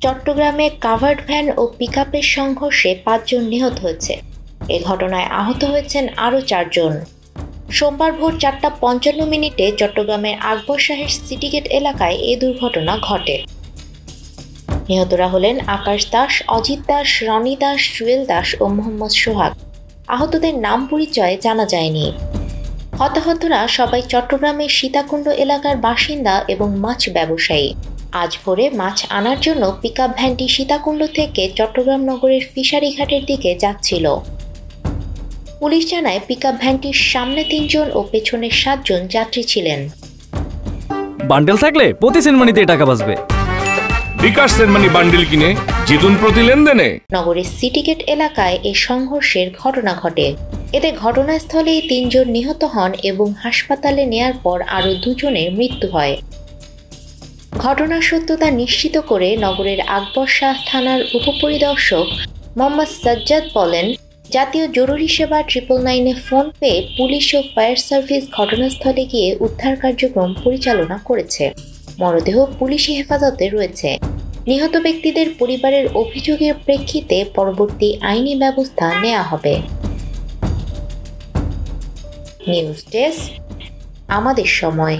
চট্টগ্রামে covered van ও পিকআপের সংঘর্ষে ৫ জন নিহত হয়েছে। এ ঘটনায় আহত হয়েছেন আরও ৪ জন। সোমবার ভোর ৪টা ৫৫ চট্টগ্রামের আকবর শাহের সিটিগেট এলাকায় এ দুর্ঘটনা ঘটে। নিহতরা হলেন আকাশ দাস, অজিত দাস, রনি দাস, জুয়েল দাস ও মোহাম্মদ সোহাগ। আহতদের নাম পরিচয় জানা যায়নি। হতাহতরা সবাই চট্টগ্রামের সীতাকুণ্ড এলাকার বাসিন্দা এবং মাছ ব্যবসায়ী। আজ ভোরে মাছ আনার জন্য পিকআপ ভ্যানটি সীতাকুণ্ড থেকে চট্টগ্রাম নগরের ফিশারি ঘাটের দিকে যাচ্ছিল। পুলিশ জানায় পিকআপ ভ্যানটির সামনে ৩ জন ও পেছনে ৭ জন যাত্রী ছিলেন। বান্ডেল থাকলে প্রতি সেনমানিতে টাকা বাঁচবে। বিকাশ সেনমানি বান্ডেল কিনে জিতুন প্রতি লেনদেনে। নগরের সিটিগেট এলাকায় এই সংঘর্ষের ঘটনা ঘটে। এতে ঘটনাস্থলেই ৩ জন নিহত হন এবং হাসপাতালে নেয়ার পর আরও ২ জনের মৃত্যু হয়। ঘটনার সত্যতা নিশ্চিত করে নগরের আকবর শাহ থানার উপপরিদর্শক মোহাম্মদ সাজ্জাদ বলেন, জাতীয় জরুরি সেবা 999-এ ফোন পেয়ে পুলিশ ও ফায়ার সার্ভিস ঘটনাস্থলে গিয়ে উদ্ধার কার্যক্রম পরিচালনা করেছে। মরদেহ পুলিশি হেফাজতে রয়েছে। নিহত ব্যক্তিদের পরিবারের অভিযোগের প্রেক্ষিতে পরবর্তী আইনি ব্যবস্থা নেওয়া হবে। নিউজ ডেস্ক, আমাদের সময়।